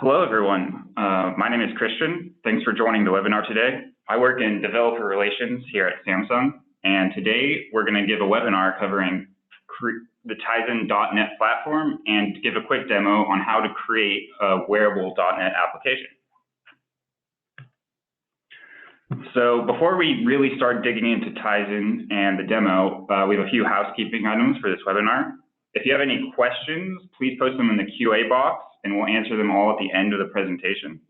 Hello, everyone. My name is Christian. Thanks for joining the webinar today. I work in developer relations here at Samsung, and today we're going to give a webinar covering the Tizen .NET platform and give a quick demo on how to create a wearable .NET application. So before we really start digging into Tizen and the demo, we have a few housekeeping items for this webinar. If you have any questions, please post them in the QA box, and we'll answer them all at the end of the presentation.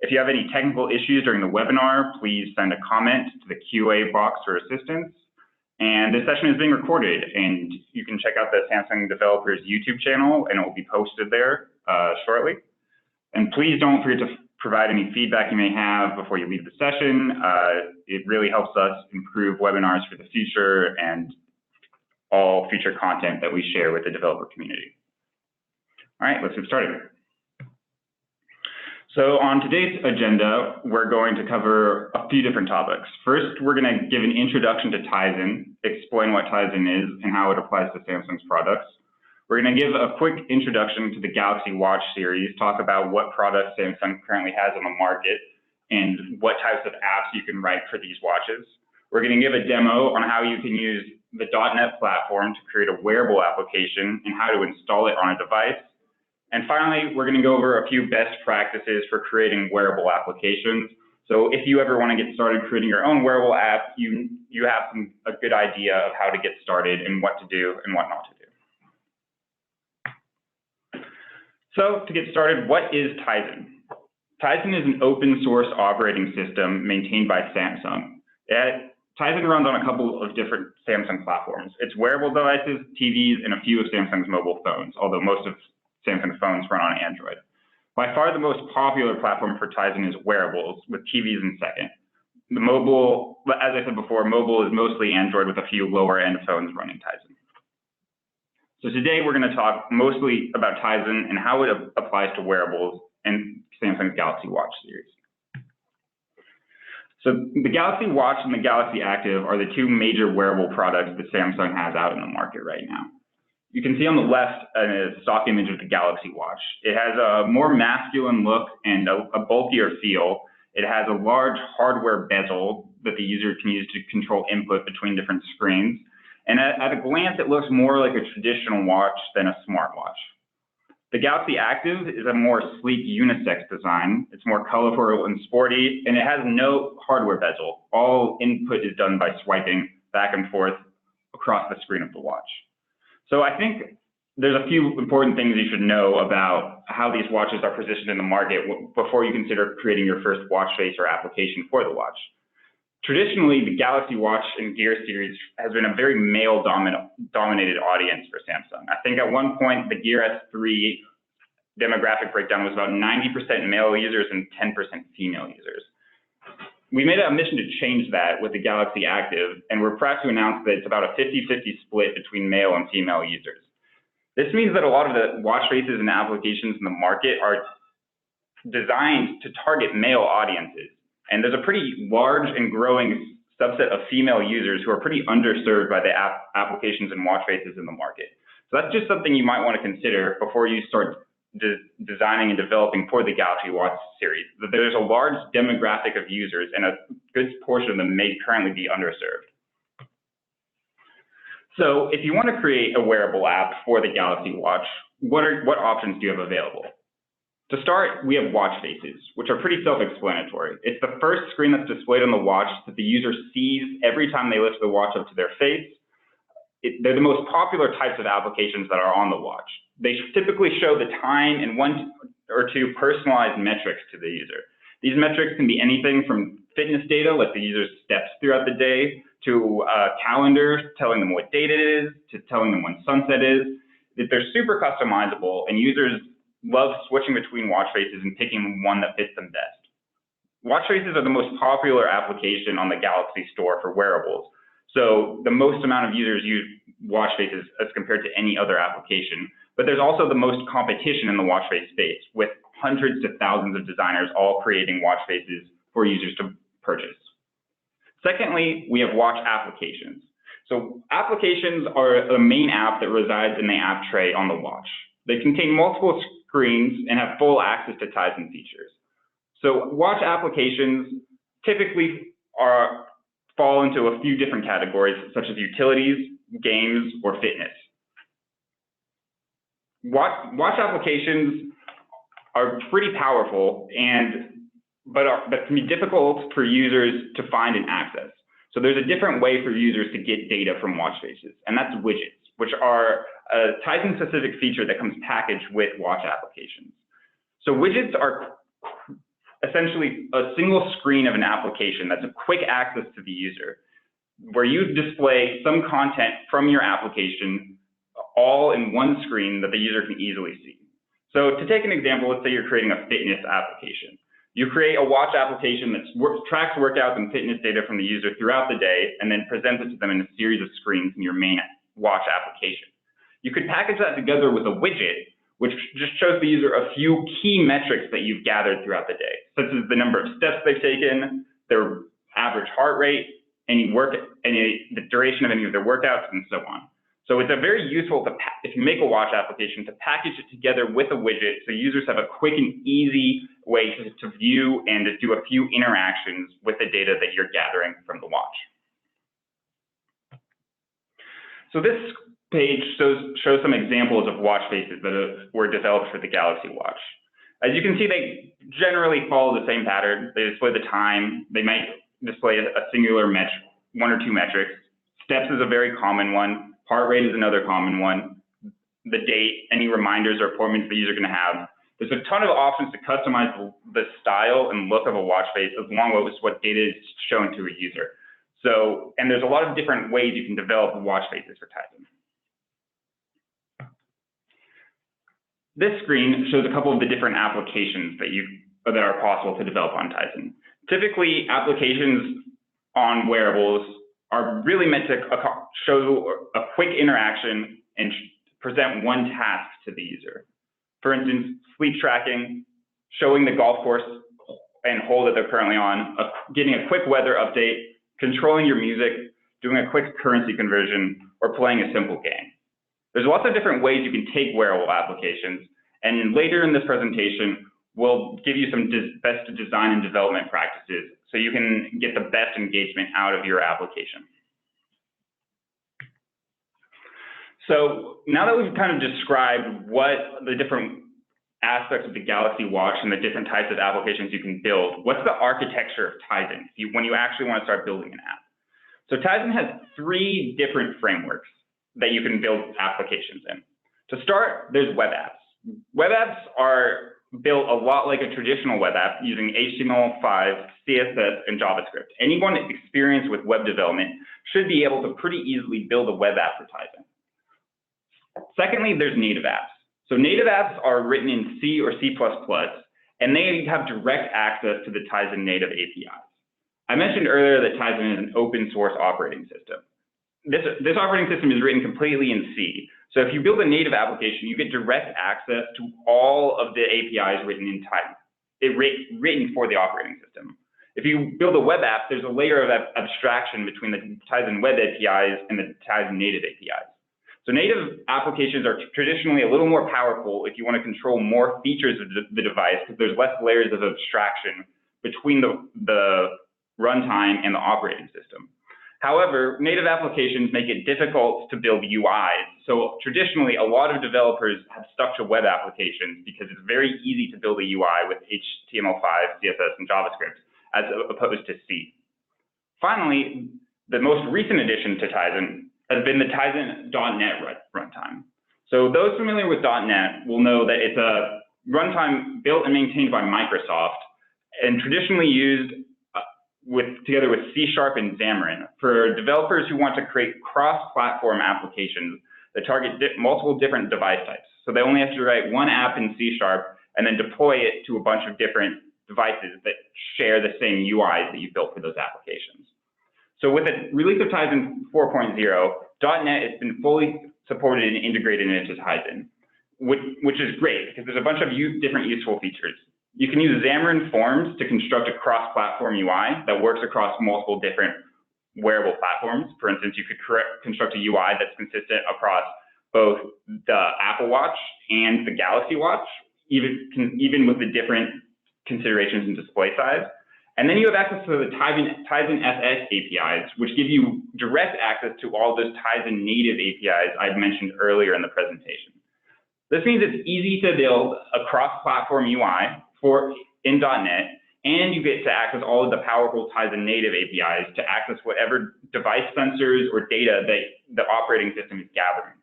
If you have any technical issues during the webinar, please send a comment to the QA box for assistance. And this session is being recorded, and you can check out the Samsung Developers YouTube channel, and it will be posted there shortly. And please don't forget to provide any feedback you may have before you leave the session. It really helps us improve webinars for the future and all future content that we share with the developer community. All right, let's get started. So on today's agenda, we're going to cover a few different topics. First, we're going to give an introduction to Tizen, explain what Tizen is and how it applies to Samsung's products. We're going to give a quick introduction to the Galaxy Watch series, talk about what products Samsung currently has on the market and what types of apps you can write for these watches. We're going to give a demo on how you can use the .NET platform to create a wearable application and how to install it on a device. And finally, we're going to go over a few best practices for creating wearable applications. So if you ever want to get started creating your own wearable app, you have a good idea of how to get started and what to do and what not to do. So to get started, what is Tizen? Tizen is an open source operating system maintained by Samsung. Tizen runs on a couple of different Samsung platforms. It's wearable devices, TVs, and a few of Samsung's mobile phones, although most of Samsung's phones run on Android. By far the most popular platform for Tizen is wearables, with TVs in second. The mobile, as I said before, mobile is mostly Android with a few lower end phones running Tizen. So today we're going to talk mostly about Tizen and how it applies to wearables and Samsung's Galaxy Watch series. So the Galaxy Watch and the Galaxy Active are the two major wearable products that Samsung has out in the market right now. You can see on the left a stock image of the Galaxy Watch. It has a more masculine look and a bulkier feel. It has a large hardware bezel that the user can use to control input between different screens. And at a glance, it looks more like a traditional watch than a smartwatch. The Galaxy Active is a more sleek unisex design. It's more colorful and sporty, and it has no hardware bezel. All input is done by swiping back and forth across the screen of the watch. So I think there's a few important things you should know about how these watches are positioned in the market before you consider creating your first watch face or application for the watch. Traditionally, the Galaxy Watch and Gear series has been a very male-dominated audience for Samsung. I think at one point, the Gear S3 demographic breakdown was about 90% male users and 10% female users. We made a mission to change that with the Galaxy Active, and we're proud to announce that it's about a 50-50 split between male and female users. This means that a lot of the watch faces and applications in the market are designed to target male audiences. And there's a pretty large and growing subset of female users who are pretty underserved by the applications and watch faces in the market. So that's just something you might want to consider before you start designing and developing for the Galaxy Watch series. That there's a large demographic of users and a good portion of them may currently be underserved. So if you want to create a wearable app for the Galaxy Watch, what options do you have available? To start, we have watch faces, which are pretty self-explanatory. It's the first screen that's displayed on the watch that the user sees every time they lift the watch up to their face. They're the most popular types of applications that are on the watch. They typically show the time and one or two personalized metrics to the user. These metrics can be anything from fitness data, like the user's steps throughout the day, to a calendar telling them what date it is, to telling them when sunset is. They're super customizable, and users love switching between watch faces and picking one that fits them best. Watch faces are the most popular application on the Galaxy Store for wearables. So the most amount of users use watch faces as compared to any other application. But there's also the most competition in the watch face space, with hundreds to thousands of designers all creating watch faces for users to purchase. Secondly, we have watch applications. So applications are the main app that resides in the app tray on the watch. They contain multiple screens and have full access to Tizen features. So watch applications typically fall into a few different categories, such as utilities, games, or fitness. Watch applications are pretty powerful, but can be difficult for users to find and access. So there's a different way for users to get data from watch faces, and that's widgets, which are a Tizen-specific feature that comes packaged with watch applications. So widgets are essentially a single screen of an application that's a quick access to the user, where you display some content from your application all in one screen that the user can easily see. So to take an example, let's say you're creating a fitness application. You create a watch application that tracks workouts and fitness data from the user throughout the day and then presents it to them in a series of screens in your main watch application. You could package that together with a widget, which just shows the user a few key metrics that you've gathered throughout the day, such as the number of steps they've taken, their average heart rate, the duration of any of their workouts, and so on. So it's very useful if you make a watch application to package it together with a widget so users have a quick and easy way to view and to do a few interactions with the data that you're gathering from the watch. So this page shows some examples of watch faces that were developed for the Galaxy Watch. As you can see, they generally follow the same pattern. They display the time. They might display a singular metric, one or two metrics. Steps is a very common one. Heart rate is another common one. The date, any reminders or appointments the user is going to have. There's a ton of options to customize the style and look of a watch face as long as what data is shown to a user. So, and there's a lot of different ways you can develop watch faces for Tizen. This screen shows a couple of the different applications that are possible to develop on Tizen. Typically, applications on wearables are really meant to show a quick interaction and present one task to the user. For instance, sleep tracking, showing the golf course and hole that they're currently on, getting a quick weather update, controlling your music, doing a quick currency conversion, or playing a simple game. There's lots of different ways you can take wearable applications, and later in this presentation, we'll give you some best design and development practices so you can get the best engagement out of your application. So now that we've kind of described what the different aspects of the Galaxy Watch and the different types of applications you can build, what's the architecture of Tizen when you actually want to start building an app? So Tizen has 3 different frameworks that you can build applications in. To start, there's web apps. Web apps are built a lot like a traditional web app using HTML5, CSS, and JavaScript. Anyone experienced with web development should be able to pretty easily build a web app for Tizen. Secondly, there's native apps. So native apps are written in C or C++, and they have direct access to the Tizen native APIs. I mentioned earlier that Tizen is an open source operating system. This operating system is written completely in C. So if you build a native application, you get direct access to all of the APIs written in Tizen, written for the operating system. If you build a web app, there's a layer of abstraction between the Tizen web APIs and the Tizen native APIs. So native applications are traditionally a little more powerful if you want to control more features of the device, because there's less layers of abstraction between the runtime and the operating system. However, native applications make it difficult to build UIs. So traditionally, a lot of developers have stuck to web applications because it's very easy to build a UI with HTML5, CSS, and JavaScript, as opposed to C. Finally, the most recent addition to Tizen has been the Tizen.NET runtime. So those familiar with .NET will know that it's a runtime built and maintained by Microsoft and traditionally used together with C# and Xamarin for developers who want to create cross-platform applications that target multiple different device types. So they only have to write one app in C# and then deploy it to a bunch of different devices that share the same UIs that you built for those applications. So with the release of Tizen 4.0, .NET has been fully supported and integrated into Tizen, which is great because there's a bunch of different useful features. You can use Xamarin Forms to construct a cross-platform UI that works across multiple different wearable platforms. For instance, you could construct a UI that's consistent across both the Apple Watch and the Galaxy Watch, even with the different considerations in display size. And then you have access to the Tizen FS APIs, which give you direct access to all those Tizen native APIs I've mentioned earlier in the presentation. This means it's easy to build a cross-platform UI in .NET, and you get to access all of the powerful Tizen native APIs to access whatever device sensors or data that the operating system is gathering.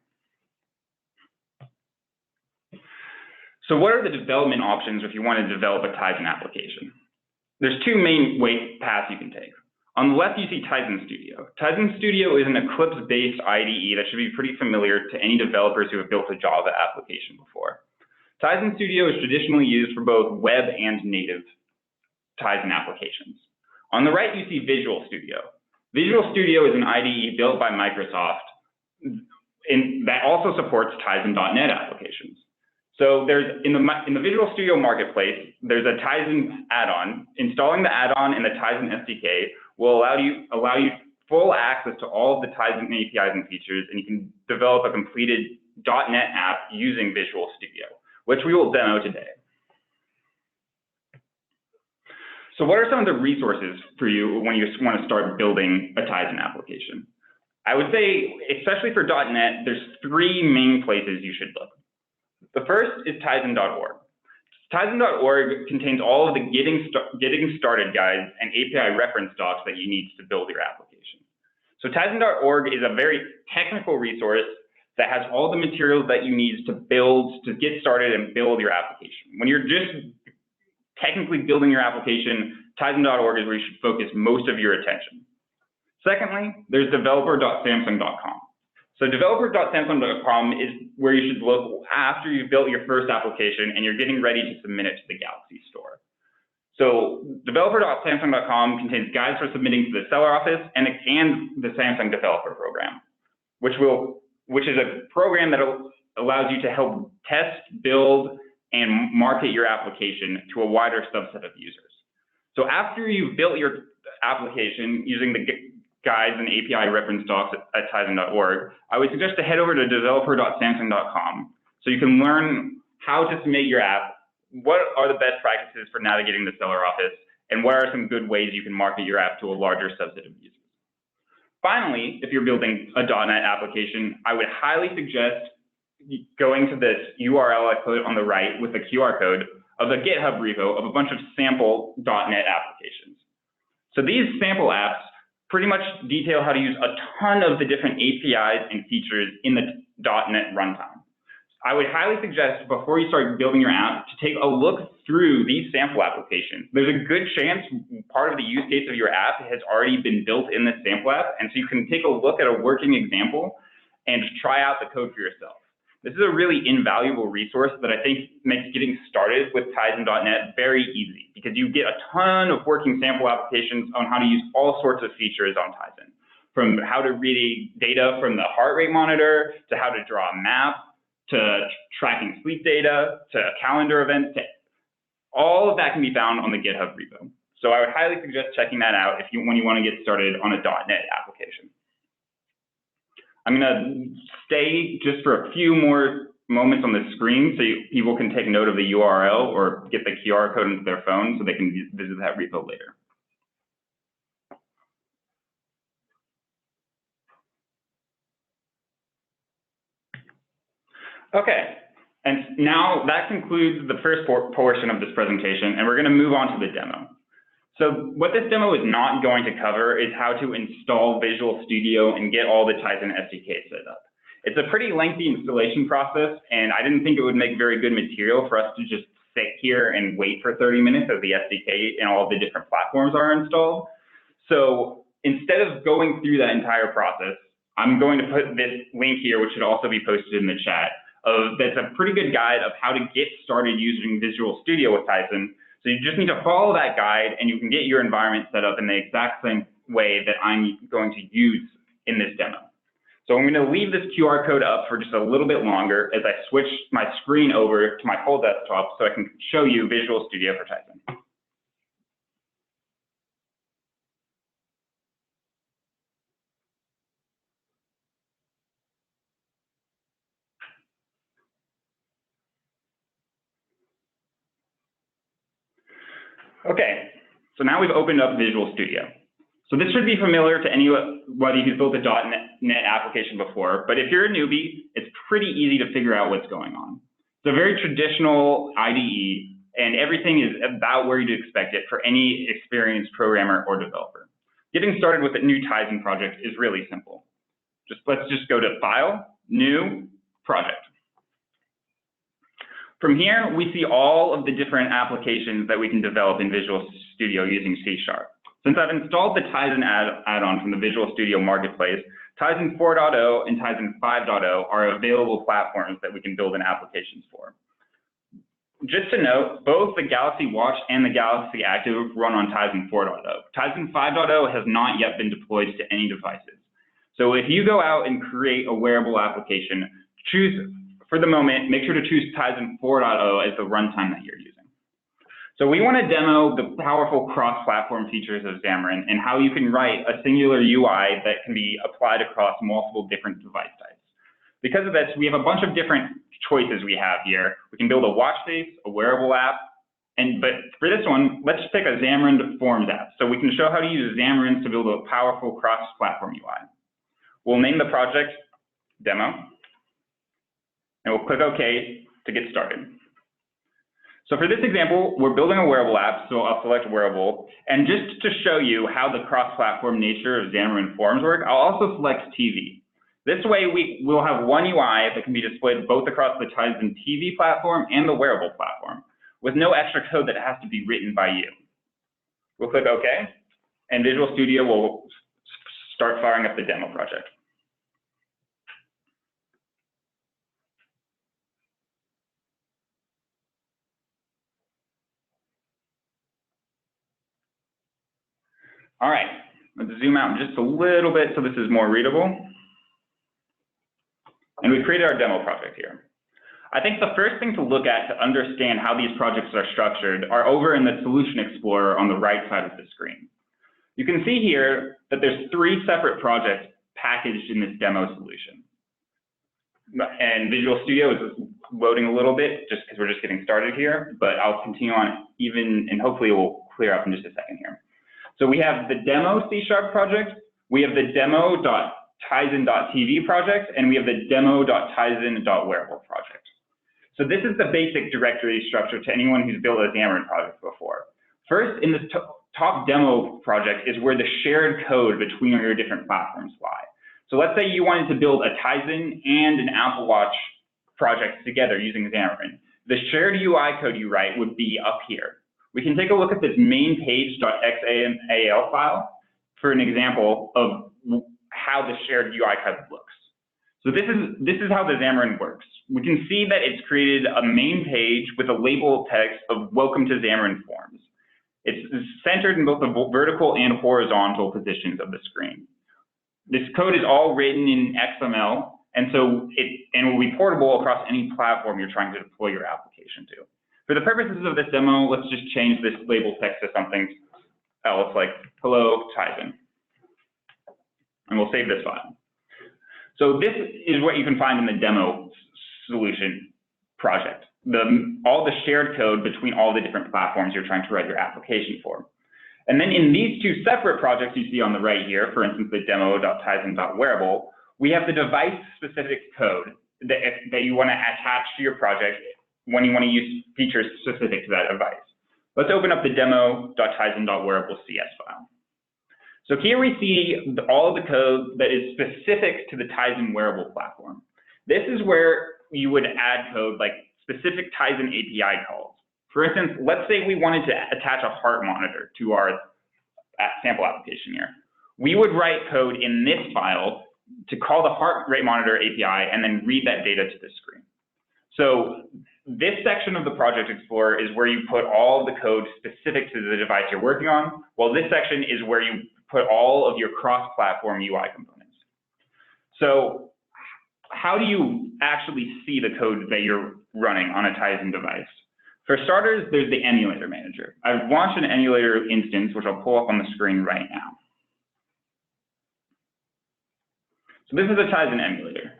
So what are the development options if you want to develop a Tizen application? There's two main paths you can take. On the left, you see Tizen Studio. Tizen Studio is an Eclipse-based IDE that should be pretty familiar to any developers who have built a Java application before. Tizen Studio is traditionally used for both web and native Tizen applications. On the right, you see Visual Studio. Visual Studio is an IDE built by Microsoft that also supports Tizen.NET applications. So there's in the Visual Studio marketplace, there's a Tizen add-on. Installing the add-on in the Tizen SDK will allow you full access to all of the Tizen APIs and features, and you can develop a completed .NET app using Visual Studio, which we will demo today. So what are some of the resources for you when you want to start building a Tizen application? I would say, especially for .NET, there's three main places you should look. The first is Tizen.org. Tizen.org contains all of the getting started guides and API reference docs that you need to build your application. So Tizen.org is a very technical resource that has all the materials that you need to get started and build your application. When you're just technically building your application, Tizen.org is where you should focus most of your attention. Secondly, there's developer.samsung.com. So developer.samsung.com is where you should look after you've built your first application and you're getting ready to submit it to the Galaxy store. So developer.samsung.com contains guides for submitting to the seller office and the Samsung Developer Program, which is a program that allows you to help test, build, and market your application to a wider subset of users. So after you've built your application using the guides and API reference docs at Tizen.org, I would suggest to head over to developer.samsung.com so you can learn how to submit your app, what are the best practices for navigating the seller office, and what are some good ways you can market your app to a larger subset of users. Finally, if you're building a .NET application, I would highly suggest going to this URL I put on the right with the QR code of a GitHub repo of a bunch of sample .NET applications. So these sample apps pretty much detail how to use a ton of the different APIs and features in the .NET runtime. I would highly suggest before you start building your app to take a look through these sample applications. There's a good chance part of the use case of your app has already been built in this sample app, and so you can take a look at a working example and try out the code for yourself. This is a really invaluable resource that I think makes getting started with Tizen.NET very easy because you get a ton of working sample applications on how to use all sorts of features on Tizen, from how to read data from the heart rate monitor, to how to draw a map, to tracking sleep data, to calendar events. All of that can be found on the GitHub repo. So I would highly suggest checking that out when you want to get started on a .NET application. I'm going to stay just for a few more moments on the screen so people can take note of the URL or get the QR code into their phone so they can visit that repo later. Okay, and now that concludes the first portion of this presentation, and we're going to move on to the demo. So what this demo is not going to cover is how to install Visual Studio and get all the Tizen SDK set up. It's a pretty lengthy installation process, and I didn't think it would make very good material for us to just sit here and wait for 30 minutes as the SDK and all the different platforms are installed. So instead of going through that entire process, I'm going to put this link here, which should also be posted in the chat, that's a pretty good guide of how to get started using Visual Studio with Tizen. So you just need to follow that guide and you can get your environment set up in the exact same way that I'm going to use in this demo. So I'm going to leave this QR code up for just a little bit longer as I switch my screen over to my full desktop so I can show you Visual Studio for Tizen. Okay, so now we've opened up Visual Studio. So this should be familiar to anybody who's built a .NET application before, but if you're a newbie, it's pretty easy to figure out what's going on. It's a very traditional IDE, and everything is about where you'd expect it for any experienced programmer or developer. Getting started with a new Tizen project is really simple. Let's just go to File, New, Project. From here, we see all of the different applications that we can develop in Visual Studio using C#. Since I've installed the Tizen add-on from the Visual Studio Marketplace, Tizen 4.0 and Tizen 5.0 are available platforms that we can build in applications for. Just to note, both the Galaxy Watch and the Galaxy Active run on Tizen 4.0. Tizen 5.0 has not yet been deployed to any devices. So if you go out and create a wearable application, for the moment, make sure to choose Tizen 4.0 as the runtime that you're using. So we want to demo the powerful cross-platform features of Xamarin and how you can write a singular UI that can be applied across multiple different device types. Because of this, we have a bunch of different choices we have here. We can build a watch face, a wearable app, but for this one, let's pick a Xamarin Forms app. So we can show how to use Xamarin to build a powerful cross-platform UI. We'll name the project Demo, and we'll click OK to get started. So for this example, we're building a wearable app, so I'll select wearable. And just to show you how the cross-platform nature of Xamarin Forms work, I'll also select TV. This way, we'll have one UI that can be displayed both across the Tizen TV platform and the wearable platform, with no extra code that has to be written by you. We'll click OK, and Visual Studio will start firing up the demo project. All right, let's zoom out just a little bit so this is more readable. And we've created our demo project here. I think the first thing to look at to understand how these projects are structured are over in the Solution Explorer on the right side of the screen. You can see here that there's 3 separate projects packaged in this demo solution. And Visual Studio is loading a little bit just because we're just getting started here, but I'll continue on and hopefully it will clear up in just a second here. So we have the demo C# project, we have the demo.tizen.tv project, and we have the demo.tizen.wearable project. So this is the basic directory structure to anyone who's built a Xamarin project before. First, in this top demo project is where the shared code between your different platforms lie. So let's say you wanted to build a Tizen and an Apple Watch project together using Xamarin. The shared UI code you write would be up here. We can take a look at this main page.xaml file for an example of how the shared UI code looks. So this is how the Xamarin works. We can see that it's created a main page with a label text of Welcome to Xamarin Forms. It's centered in both the vertical and horizontal positions of the screen. This code is all written in XML, and so it will be portable across any platform you're trying to deploy your application to. For the purposes of this demo, let's just change this label text to something else like Hello Tizen. And we'll save this file. So this is what you can find in the demo solution project. All the shared code between all the different platforms you're trying to write your application for. And then in these 2 separate projects you see on the right here, for instance, the demo.tizen.wearable, we have the device-specific code that you want to attach to your project when you want to use features specific to that device. Let's open up the demo.tizen.wearable CS file. So here we see all of the code that is specific to the Tizen wearable platform. This is where you would add code like specific Tizen API calls. For instance, let's say we wanted to attach a heart monitor to our sample application here. We would write code in this file to call the heart rate monitor API and then read that data to the screen. So this section of the Project Explorer is where you put all the code specific to the device you're working on, while this section is where you put all of your cross-platform UI components. So how do you actually see the code that you're running on a Tizen device? For starters, there's the emulator manager. I've launched an emulator instance, which I'll pull up on the screen right now. So this is a Tizen emulator.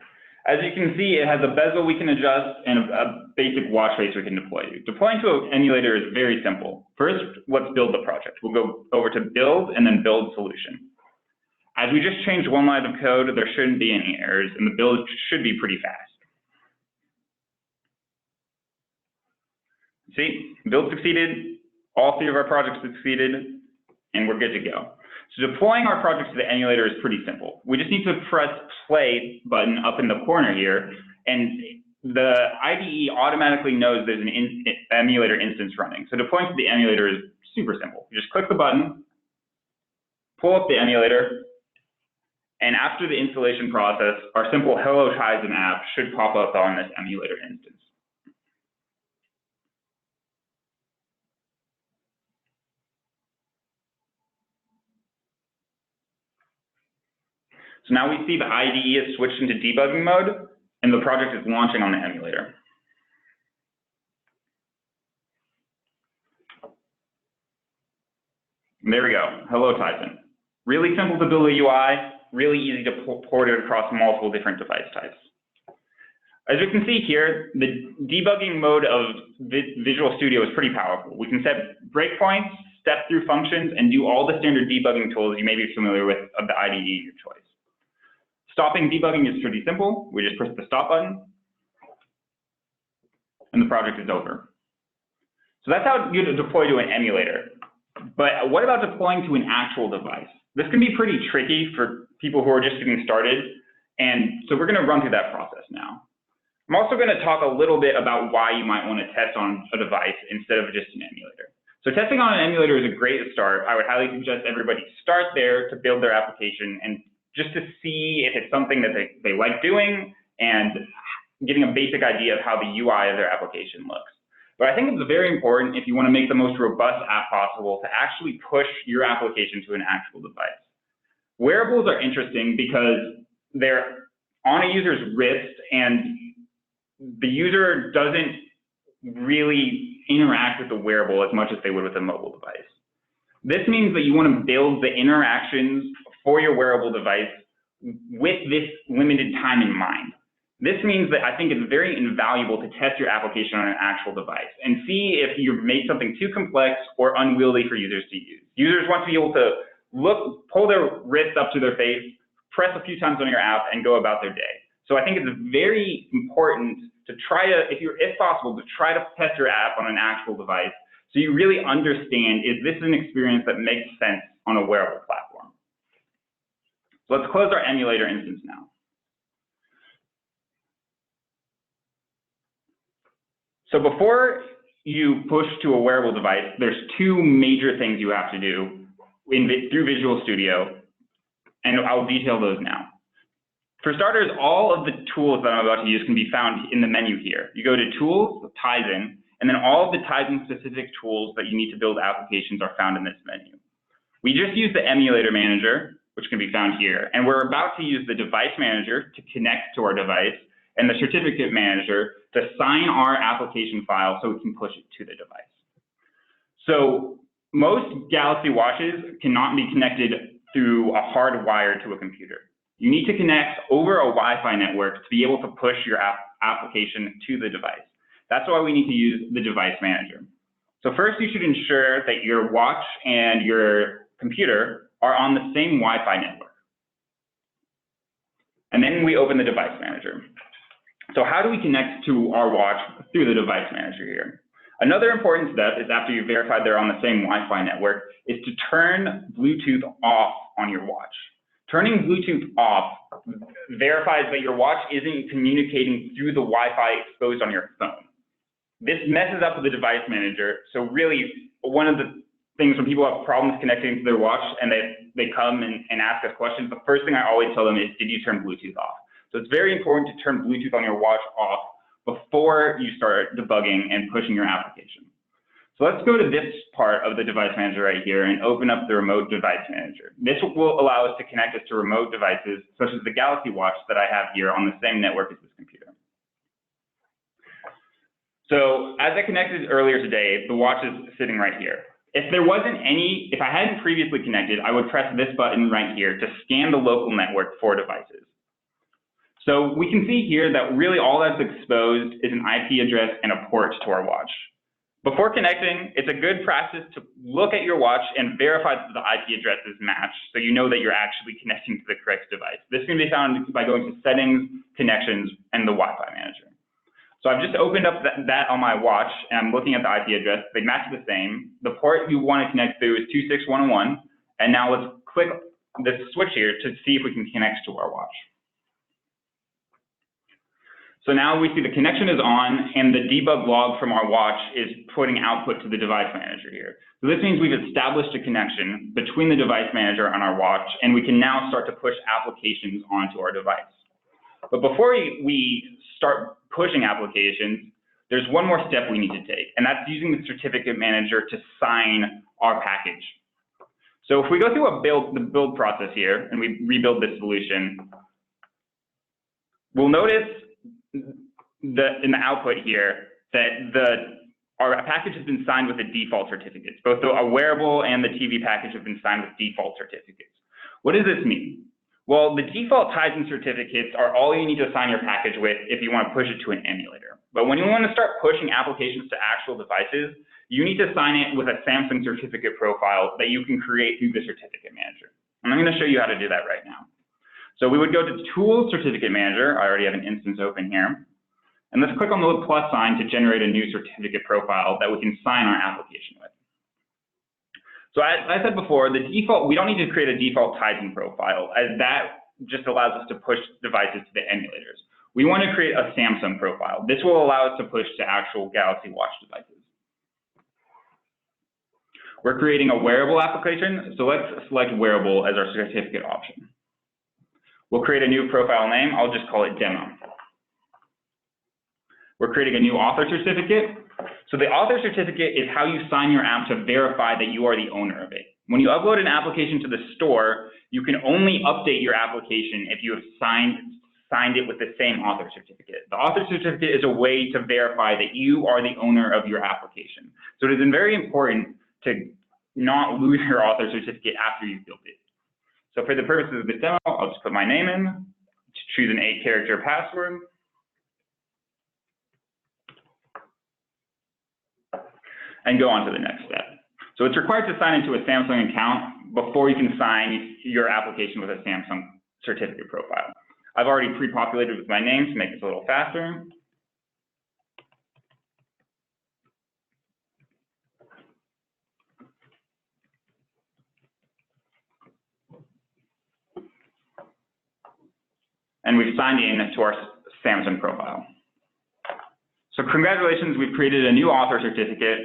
As you can see, it has a bezel we can adjust and a basic watch face we can deploy to. Deploying to an emulator is very simple. First, let's build the project. We'll go over to build and then build solution. As we just changed one line of code, there shouldn't be any errors, and the build should be pretty fast. See, build succeeded, all 3 of our projects succeeded, and we're good to go. So deploying our project to the emulator is pretty simple. We just need to press play button up in the corner here, and the IDE automatically knows there's an emulator instance running. So deploying to the emulator is super simple. You just click the button, pull up the emulator, and after the installation process, our simple Hello Tizen app should pop up on this emulator instance. So now we see the IDE is switched into debugging mode, and the project is launching on the emulator. And there we go, Hello Tizen. Really simple to build a UI, really easy to port it across multiple different device types. As you can see here, the debugging mode of Visual Studio is pretty powerful. We can set breakpoints, step through functions, and do all the standard debugging tools you may be familiar with of the IDE of your choice. Stopping debugging is pretty simple. We just press the stop button, and the project is over. So that's how you deploy to an emulator. But what about deploying to an actual device? This can be pretty tricky for people who are just getting started, and so we're going to run through that process now. I'm also going to talk a little bit about why you might want to test on a device instead of just an emulator. So testing on an emulator is a great start. I would highly suggest everybody start there to build their application and just to see if it's something that they like doing and getting a basic idea of how the UI of their application looks. But I think it's very important if you want to make the most robust app possible to actually push your application to an actual device. Wearables are interesting because they're on a user's wrist and the user doesn't really interact with the wearable as much as they would with a mobile device. This means that you want to build the interactions for your wearable device with this limited time in mind. This means that I think it's very invaluable to test your application on an actual device and see if you've made something too complex or unwieldy for users to use. Users want to be able to pull their wrist up to their face, press a few times on your app, and go about their day. So I think it's very important to try to, if possible, to try to test your app on an actual device so you really understand, is this an experience that makes sense on a wearable platform? So let's close our emulator instance now. So before you push to a wearable device, there's 2 major things you have to do through Visual Studio, and I'll detail those now. For starters, all of the tools that I'm about to use can be found in the menu here. You go to Tools, Tizen, and then all of the Tizen-specific tools that you need to build applications are found in this menu. We just used the Emulator Manager, which can be found here, and we're about to use the Device Manager to connect to our device, and the Certificate Manager to sign our application file so we can push it to the device. So most Galaxy watches cannot be connected through a hard wire to a computer. You need to connect over a Wi-Fi network to be able to push your application to the device. That's why we need to use the Device Manager. So first, you should ensure that your watch and your computer are on the same Wi-Fi network. And then we open the Device Manager. So how do we connect to our watch through the Device Manager here? Another important step is after you've verified they're on the same Wi-Fi network is to turn Bluetooth off on your watch. Turning Bluetooth off verifies that your watch isn't communicating through the Wi-Fi exposed on your phone. This messes up the Device Manager. So really, one of the things when people have problems connecting to their watch and they come and ask us questions, the first thing I always tell them is, did you turn Bluetooth off? So it's very important to turn Bluetooth on your watch off before you start debugging and pushing your application. So let's go to this part of the Device Manager right here and open up the Remote Device Manager. This will allow us to connect us to remote devices, such as the Galaxy Watch that I have here on the same network as this computer. So as I connected earlier today, the watch is sitting right here. If I hadn't previously connected, I would press this button right here to scan the local network for devices. So we can see here that really all that's exposed is an IP address and a port to our watch. Before connecting, it's a good practice to look at your watch and verify that the IP addresses match, so you know that you're actually connecting to the correct device. This can be found by going to Settings, Connections, and the Wi-Fi Manager. So I've just opened up that on my watch, and I'm looking at the IP address. They match the same. The port you want to connect through is 26101, and now let's click this switch here to see if we can connect to our watch. So now we see the connection is on, and the debug log from our watch is putting output to the device manager here. So this means we've established a connection between the device manager and our watch, and we can now start to push applications onto our device. But before we start pushing applications, there's one more step we need to take, and that's using the certificate manager to sign our package. So if we go through the build process here, and we rebuild this solution, we'll notice in the output here that our package has been signed with the default certificates. Both the wearable and the TV package have been signed with default certificates. What does this mean? Well, the default Tizen certificates are all you need to sign your package with if you want to push it to an emulator. But when you want to start pushing applications to actual devices, you need to sign it with a Samsung certificate profile that you can create through the certificate manager. And I'm going to show you how to do that right now. So we would go to Tools, Certificate Manager. I already have an instance open here. And let's click on the little plus sign to generate a new certificate profile that we can sign our application with. So as I said before, the default, we don't need to create a default Tizen profile, as that just allows us to push devices to the emulators. We want to create a Samsung profile. This will allow us to push to actual Galaxy Watch devices. We're creating a wearable application, so let's select wearable as our certificate option. We'll create a new profile name. I'll just call it Demo. We're creating a new author certificate. So the author certificate is how you sign your app to verify that you are the owner of it. When you upload an application to the store, you can only update your application if you have signed it with the same author certificate. The author certificate is a way to verify that you are the owner of your application. So it is very important to not lose your author certificate after you build it. So for the purposes of this demo, I'll just put my name in, choose an 8-character password, and go on to the next step. So it's required to sign into a Samsung account before you can sign your application with a Samsung certificate profile. I've already pre-populated with my name to make this a little faster. And we've signed in to our Samsung profile. So congratulations, we've created a new author certificate.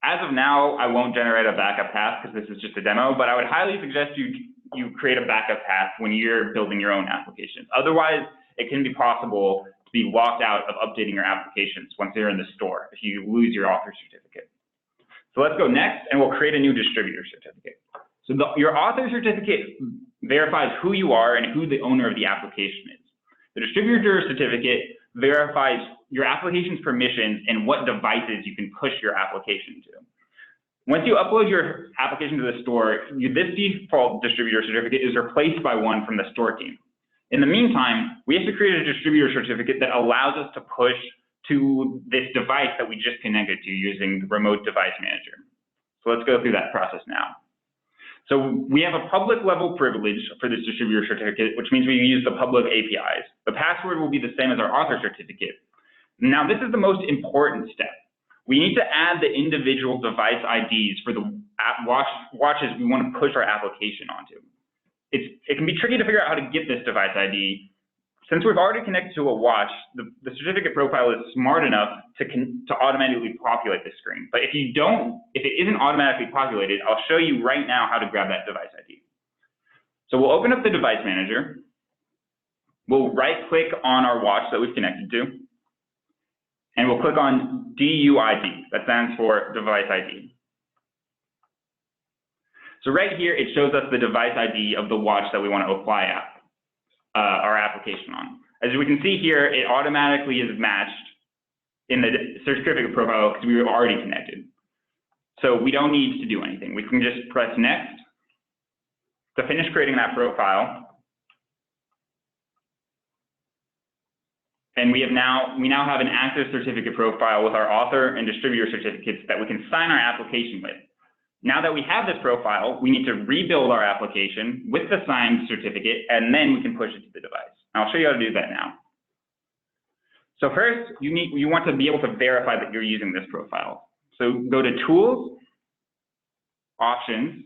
As of now, I won't generate a backup path because this is just a demo, but I would highly suggest you create a backup path when you're building your own applications. Otherwise, it can be possible to be locked out of updating your applications once they're in the store if you lose your author certificate. So let's go next, and we'll create a new distributor certificate. So your author certificate verifies who you are and who the owner of the application is. The distributor certificate verifies your application's permissions and what devices you can push your application to. Once you upload your application to the store, this default distributor certificate is replaced by one from the store team. In the meantime, we have to create a distributor certificate that allows us to push to this device that we just connected to using the remote device manager. So let's go through that process now. So we have a public level privilege for this distributor certificate, which means we use the public APIs. The password will be the same as our author certificate. Now, this is the most important step. We need to add the individual device IDs for the watches we want to push our application onto. It can be tricky to figure out how to get this device ID. Since we've already connected to a watch, the certificate profile is smart enough to automatically populate the screen. But if it isn't automatically populated, I'll show you right now how to grab that device ID. So we'll open up the device manager. We'll right-click on our watch that we've connected to, and we'll click on DUID. That stands for device ID. So right here, it shows us the device ID of the watch that we want to apply our application on. As we can see here, it automatically is matched in the certificate profile because we were already connected. So we don't need to do anything. We can just press next to finish creating that profile. And we now have an active certificate profile with our author and distributor certificates that we can sign our application with. Now that we have this profile, we need to rebuild our application with the signed certificate, and then we can push it to the device. And I'll show you how to do that now. So first, you want to be able to verify that you're using this profile. So go to Tools, Options,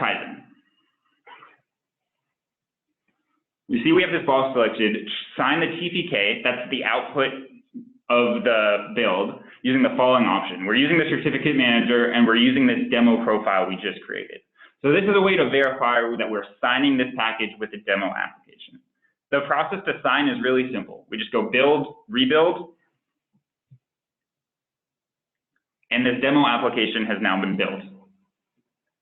Tizen. You see we have this box selected. Sign the TPK, that's the output of the build, using the following option. We're using the certificate manager, and we're using this demo profile we just created. So this is a way to verify that we're signing this package with the demo application. The process to sign is really simple. We just go build, rebuild, and this demo application has now been built.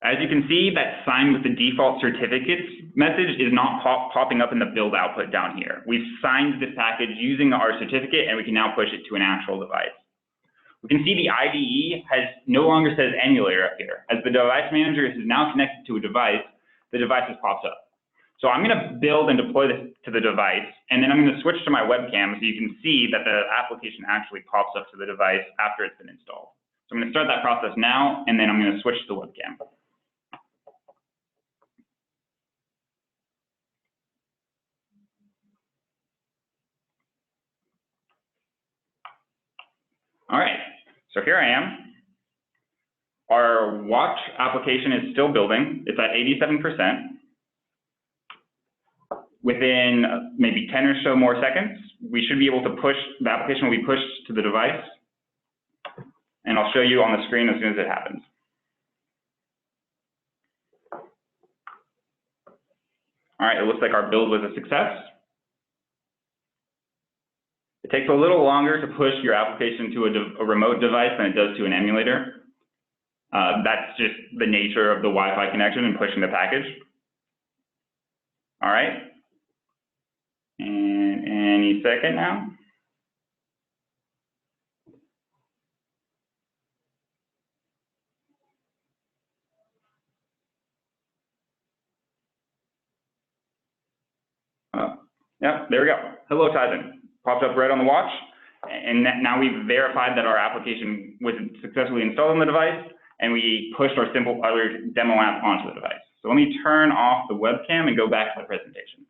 As you can see, that sign with the default certificates message is not popping up in the build output down here. We've signed this package using our certificate, and we can now push it to an actual device. We can see the IDE no longer says emulator up here. As the device manager is now connected to a device, the device has popped up. So I'm going to build and deploy this to the device, and then I'm going to switch to my webcam so you can see that the application actually pops up to the device after it's been installed. So I'm going to start that process now, and then I'm going to switch to the webcam. All right, so here I am. Our watch application is still building. It's at 87%. Within maybe 10 or so more seconds, we should be able to push, the application will be pushed to the device. And I'll show you on the screen as soon as it happens. All right, it looks like our build was a success. It takes a little longer to push your application to a remote device than it does to an emulator. That's just the nature of the Wi-Fi connection and pushing the package. All right. And any second now. Yep, there we go. Hello, Tizen. Popped up right on the watch, and now we've verified that our application was successfully installed on the device, and we pushed our simple other demo app onto the device. So let me turn off the webcam and go back to the presentation.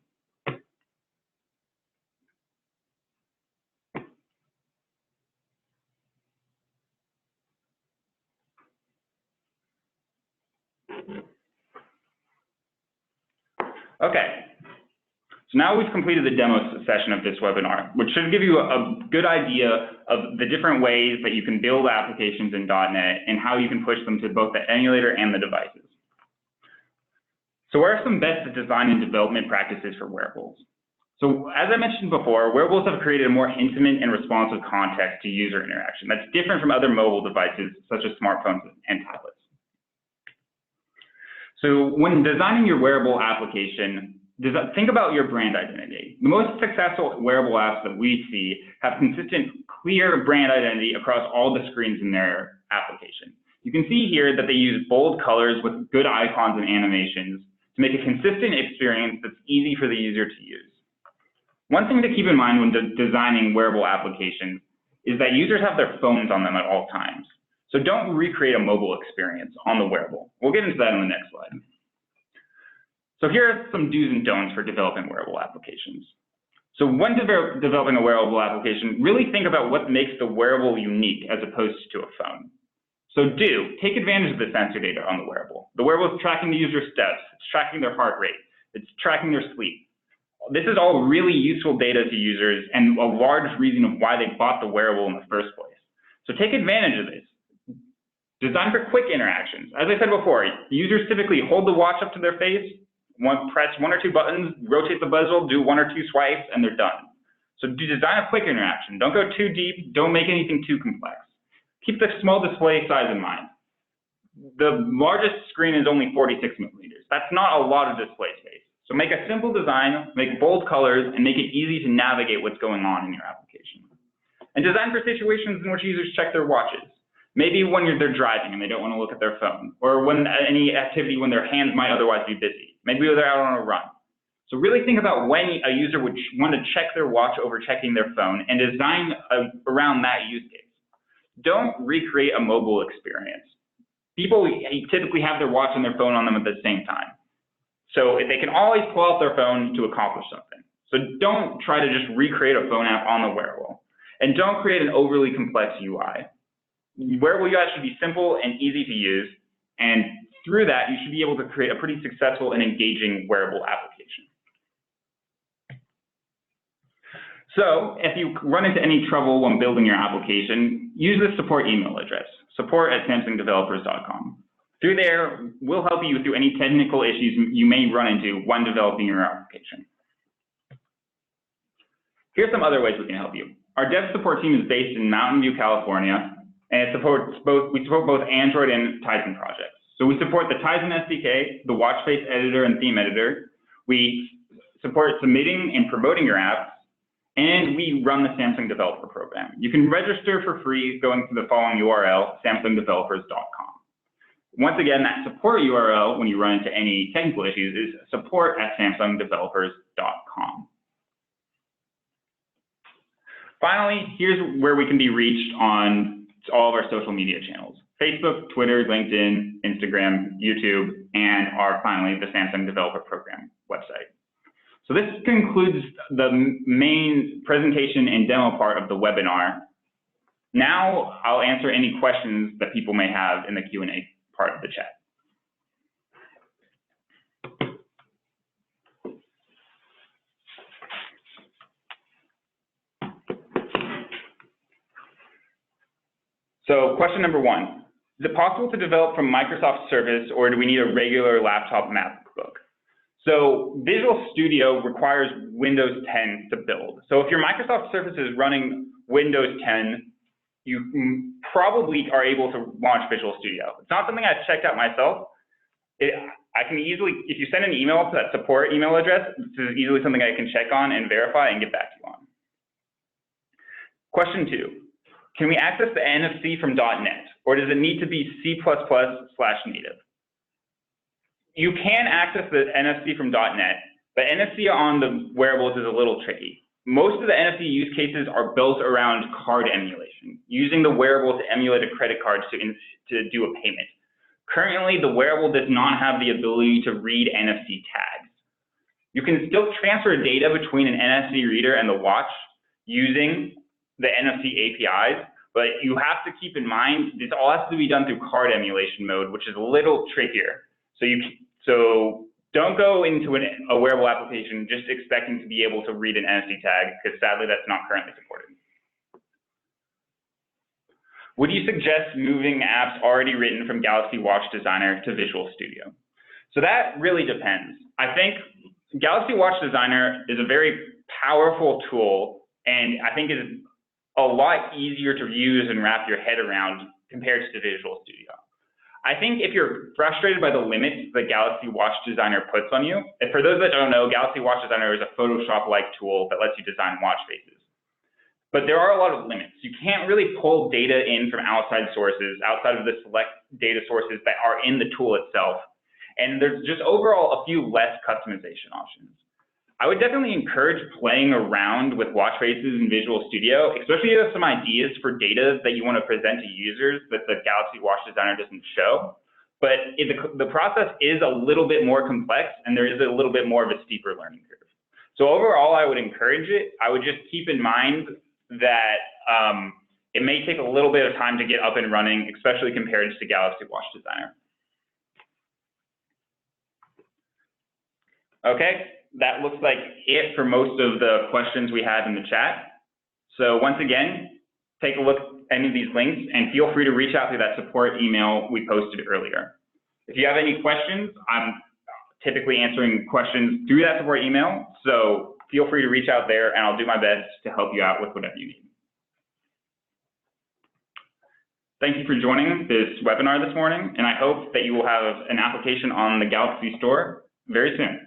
Okay. So now we've completed the demo session of this webinar, which should give you a good idea of the different ways that you can build applications in .NET and how you can push them to both the emulator and the devices. So what are some best design and development practices for wearables? So as I mentioned before, wearables have created a more intimate and responsive context to user interaction that's different from other mobile devices such as smartphones and tablets. So when designing your wearable application, think about your brand identity. The most successful wearable apps that we see have consistent, clear brand identity across all the screens in their application. You can see here that they use bold colors with good icons and animations to make a consistent experience that's easy for the user to use. One thing to keep in mind when designing wearable applications is that users have their phones on them at all times. So don't recreate a mobile experience on the wearable. We'll get into that in the next slide. So here are some do's and don'ts for developing wearable applications. So when developing a wearable application, really think about what makes the wearable unique as opposed to a phone. So take advantage of the sensor data on the wearable. The wearable is tracking the user's steps, it's tracking their heart rate, it's tracking their sleep. This is all really useful data to users and a large reason of why they bought the wearable in the first place. So take advantage of this. Design for quick interactions. As I said before, users typically hold the watch up to their face, press one or two buttons, rotate the bezel, do one or two swipes, and they're done. So design a quick interaction. Don't go too deep. Don't make anything too complex. Keep the small display size in mind. The largest screen is only 46 millimeters. That's not a lot of display space. So make a simple design, make bold colors, and make it easy to navigate what's going on in your application. And design for situations in which users check their watches. Maybe when they're driving and they don't want to look at their phone, or when any activity when their hands might otherwise be busy. Maybe they're out on a run. So really think about when a user would want to check their watch over checking their phone and design around that use case. Don't recreate a mobile experience. People typically have their watch and their phone on them at the same time. So they can always pull out their phone to accomplish something. So don't try to just recreate a phone app on the wearable. And don't create an overly complex UI. Wearable UI should be simple and easy to use. And through that, you should be able to create a pretty successful and engaging wearable application. So if you run into any trouble when building your application, use the support email address, support@samsungdevelopers.com. Through there, we'll help you through any technical issues you may run into when developing your application. Here's some other ways we can help you. Our dev support team is based in Mountain View, California, and we support both Android and Tizen projects. So we support the Tizen SDK, the watch face editor and theme editor. We support submitting and promoting your apps, and we run the Samsung Developer Program. You can register for free going to the following URL, samsungdevelopers.com. Once again, that support URL, when you run into any technical issues, is support@samsungdevelopers.com. Finally, here's where we can be reached on all of our social media channels: Facebook, Twitter, LinkedIn, Instagram, YouTube, and finally, the Samsung Developer Program website. So this concludes the main presentation and demo part of the webinar. Now I'll answer any questions that people may have in the Q&A part of the chat. So question number 1, is it possible to develop from Microsoft Surface, or do we need a regular laptop MacBook? So Visual Studio requires Windows 10 to build. So if your Microsoft Surface is running Windows 10, you probably are able to launch Visual Studio. It's not something I've checked out myself. I can easily, if you send an email to that support email address, this is easily something I can check on and verify and get back to you on. Question 2. Can we access the NFC from .NET, or does it need to be C++/native? You can access the NFC from .NET, but NFC on the wearables is a little tricky. Most of the NFC use cases are built around card emulation, using the wearable to emulate a credit card to do a payment. Currently, the wearable does not have the ability to read NFC tags. You can still transfer data between an NFC reader and the watch using the NFC APIs, but you have to keep in mind this all has to be done through card emulation mode, which is a little trickier. So don't go into a wearable application just expecting to be able to read an NFC tag, because sadly that's not currently supported. Would you suggest moving apps already written from Galaxy Watch Designer to Visual Studio? So that really depends. I think Galaxy Watch Designer is a very powerful tool, and I think is a lot easier to use and wrap your head around compared to Visual Studio. I think if you're frustrated by the limits that Galaxy Watch Designer puts on you, and for those that don't know, Galaxy Watch Designer is a Photoshop-like tool that lets you design watch faces. But there are a lot of limits. You can't really pull data in from outside sources, outside of the select data sources that are in the tool itself. And there's just overall a few less customization options. I would definitely encourage playing around with watch faces in Visual Studio, especially if you have some ideas for data that you want to present to users that the Galaxy Watch Designer doesn't show. But the process is a little bit more complex, and there is a little bit more of a steeper learning curve. So overall, I would encourage it. I would just keep in mind that it may take a little bit of time to get up and running, especially compared to Galaxy Watch Designer. Okay. That looks like it for most of the questions we had in the chat. So once again, take a look at any of these links and feel free to reach out through that support email we posted earlier. If you have any questions, I'm typically answering questions through that support email, so feel free to reach out there and I'll do my best to help you out with whatever you need. Thank you for joining this webinar this morning, and I hope that you will have an application on the Galaxy Store very soon.